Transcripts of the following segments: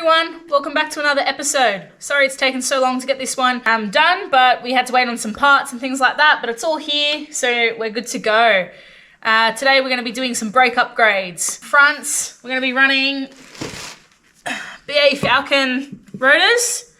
everyone, welcome back to another episode. Sorry it's taken so long to get this one done, but we had to wait on some parts and things like that, but it's all here, so we're good to go. Today we're going to be doing some brake upgrades. Fronts, we're going to be running BA Falcon rotors,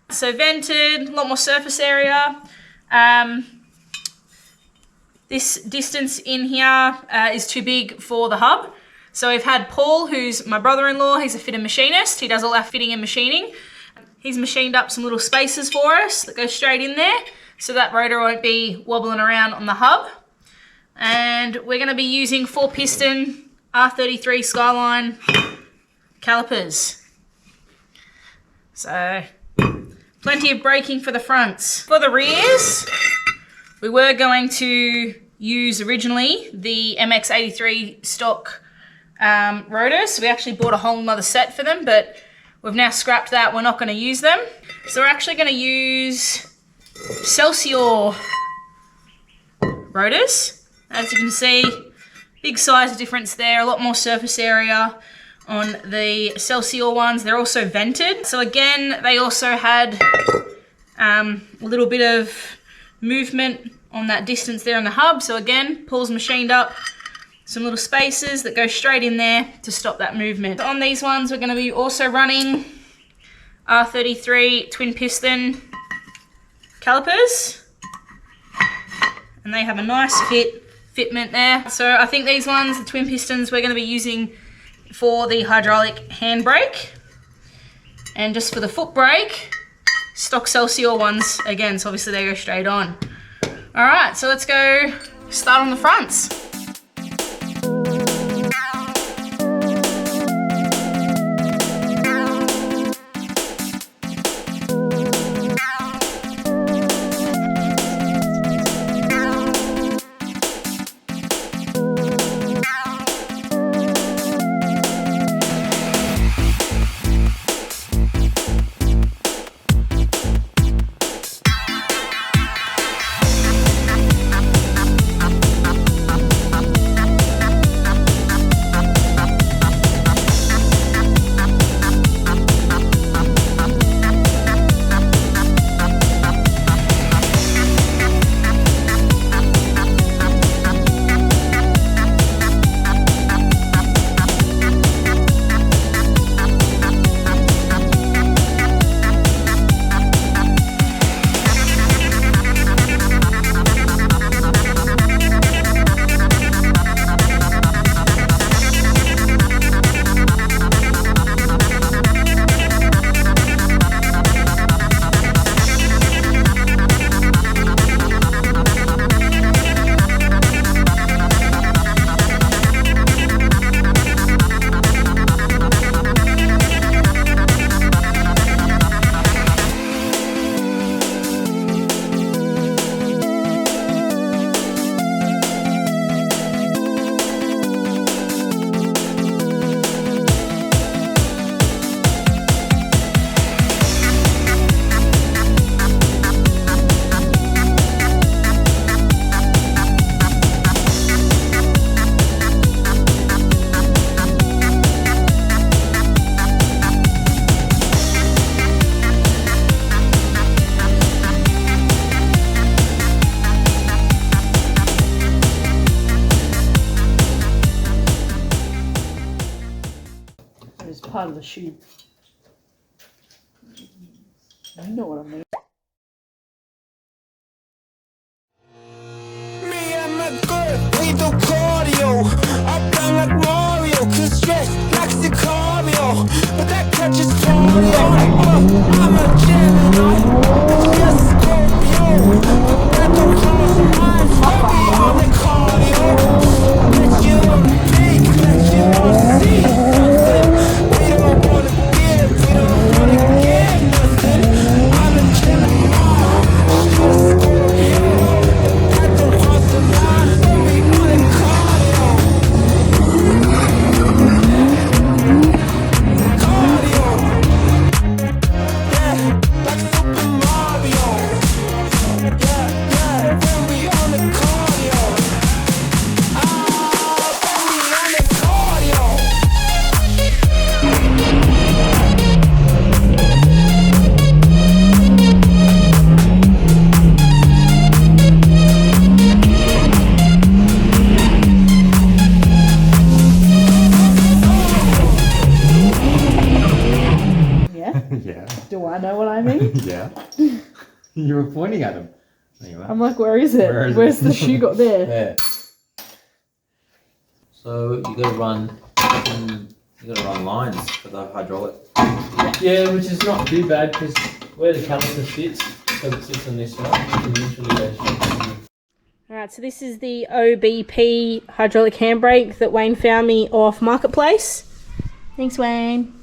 so vented, a lot more surface area. This distance in here is too big for the hub. So we've had Paul, who's my brother-in-law, he's a fitter machinist. He does all our fitting and machining. He's machined up some little spaces for us that go straight in there, so that rotor won't be wobbling around on the hub. And we're gonna be using 4-piston R33 Skyline calipers. So, plenty of braking for the fronts. For the rears, we were going to use originally the MX83 stock rotors. We actually bought a whole nother set for them, but we've now scrapped that. We're not going to use them. So we're actually going to use Celsior rotors. As you can see, big size difference there, a lot more surface area on the Celsior ones. They're also vented. So again, they also had a little bit of movement on that distance there on the hub. So again, Paul's machined up some little spaces that go straight in there to stop that movement. On these ones, we're going to be also running R33 twin piston calipers, and they have a nice fitment there. So I think these ones, the twin pistons, we're going to be using for the hydraulic handbrake, and just for the foot brake, stock Celsior ones again, so obviously they go straight on. All right, so let's go start on the fronts. Part of the shoe. You know what I mean. Me and my girl, we do cardio. I bang like Mario, cause stress likes the cardio. But that catches cardio. I'm a Gemini, yes, Scorpio. But that don't cross the mind. I'm the cardio. Let you on the peak, let you on the sea. We don't wanna give, we don't wanna get nothing. I'm a Gemini, yes, Scorpio. That don't cross the line, so we on the cardio. Cardio. Yeah, like super You were pointing at them. There you are. I'm like, where is it? Where is Where's it? the shoe got there? There. So you gotta run lines for the hydraulic. Yeah, which is not too bad because where the caliper sits, because it sits on this side, you can literally go straight. Alright, so this is the OBP hydraulic handbrake that Wayne found me off Marketplace. Thanks, Wayne.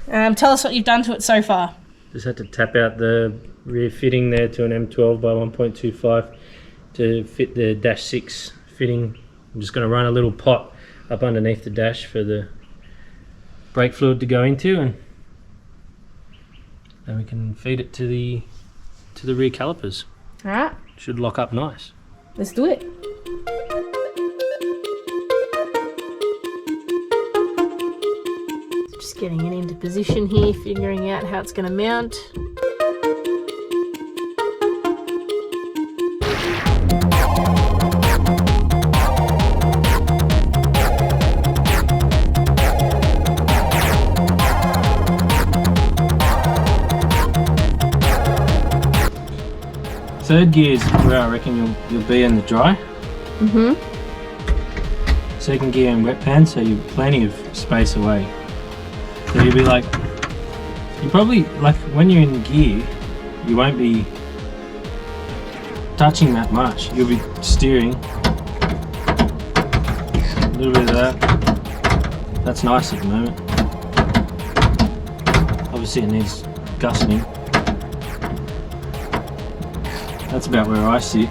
Tell us what you've done to it so far. Just had to tap out the rear fitting there to an M12 by 1.25 to fit the dash 6 fitting. I'm just going to run a little pot up underneath the dash for the brake fluid to go into, and then we can feed it to the rear calipers. Alright, Should lock up nice. let's do it. Just getting it into position here, figuring out how it's going to mount. Third gear is where I reckon you'll be in the dry. Second gear in wet pan, so you've plenty of space away. So you'll be like, you probably, like when you're in gear, you won't be touching that much. You'll be steering. A little bit of that. That's nice at the moment. Obviously it needs gusseting. That's about where I sit,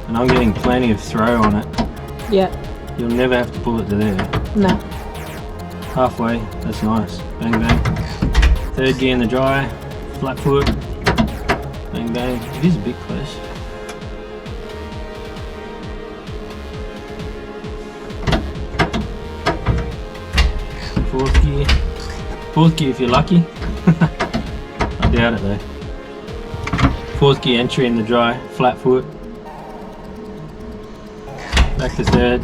and I'm getting plenty of throw on it. Yeah. You'll never have to pull it to there. No. Halfway, that's nice. Bang bang. Third gear in the dry, flat foot. Bang bang. It is a big place. Fourth gear. Fourth gear if you're lucky. I doubt it though. Fourth gear entry in the dry, flat foot. Back to third.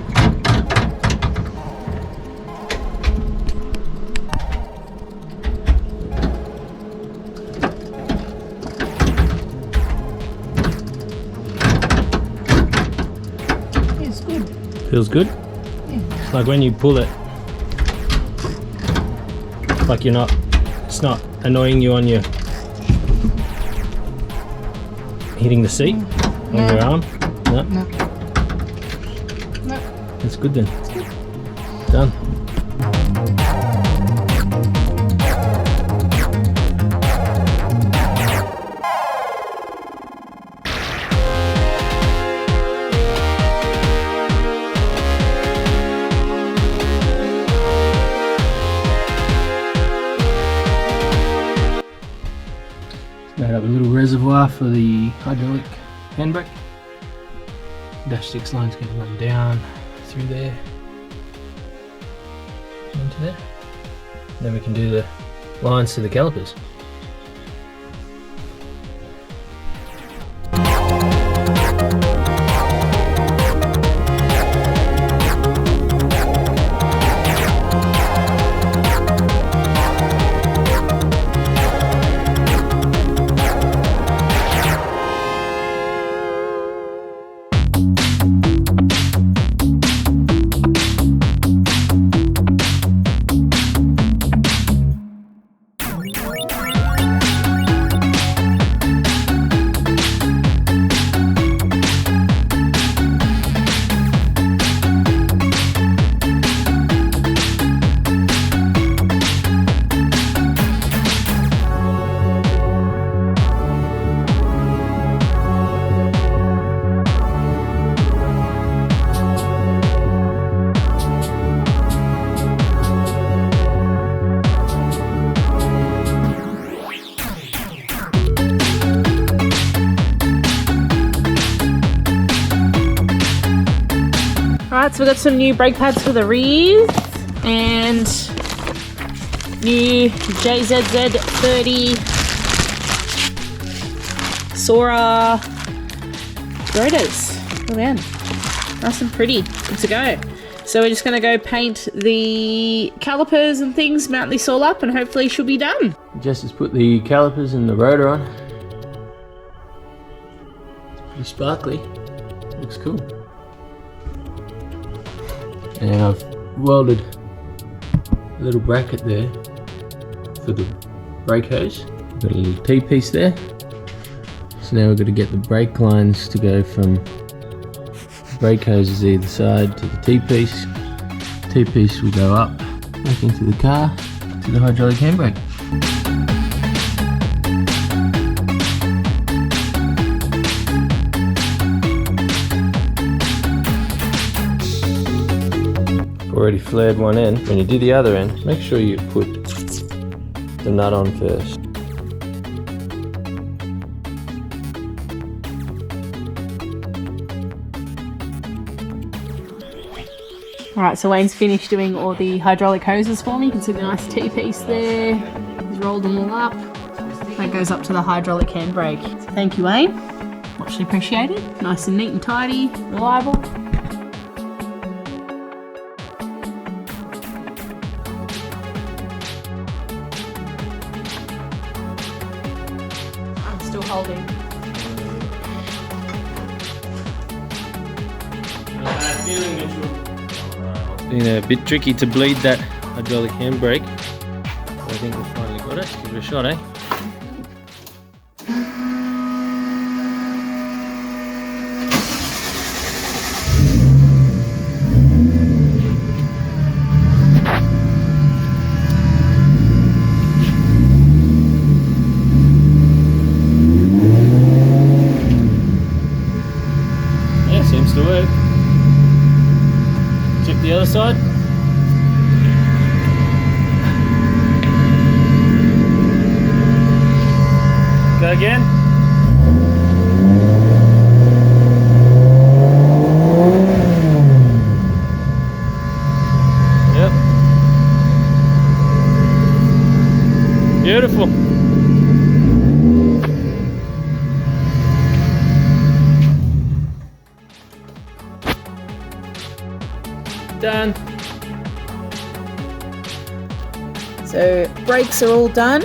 It's good. Feels good? Yeah. Like when you pull it, like it's not annoying you on your hitting the seat on your arm? No? No. No. That's good then. Done. Made up a little reservoir for the hydraulic handbrake. Dash 6 line's going to run down through there into there. Then we can do the lines to the calipers. Alright, so we've got some new brake pads for the rears and new JZZ30 Sora Rotors. Look at them. Nice and pretty. Good to go. So we're just going to go paint the calipers and things, mount this all up, and hopefully she'll be done. Jess has put the calipers and the rotor on. Pretty sparkly. Looks cool. And I've welded a little bracket there for the brake hose. Got a little T-piece there. So now we've got to get the brake lines to go from the brake hoses either side to the T-piece. T-piece will go up back into the car to the hydraulic handbrake. Already flared one end. When you do the other end, make sure you put the nut on first. Alright, so Wayne's finished doing all the hydraulic hoses for me. You can see the nice T-piece there. He's rolled them all up. That goes up to the hydraulic handbrake. So thank you, Wayne. Muchly appreciated. Nice and neat and tidy, reliable. I'm still holding. Been a bit tricky to bleed that hydraulic handbrake. I think we finally got it. Give it a shot, eh? Yeah, seems to work. Check the other side. Go again. Yep. Beautiful. Done. So brakes are all done.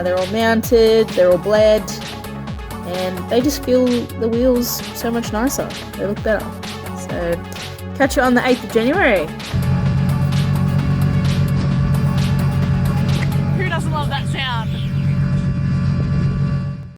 They're all mounted, they're all bled, and they just feel the wheels so much nicer. They look better. So catch you on the 8th of January. Who doesn't love that sound?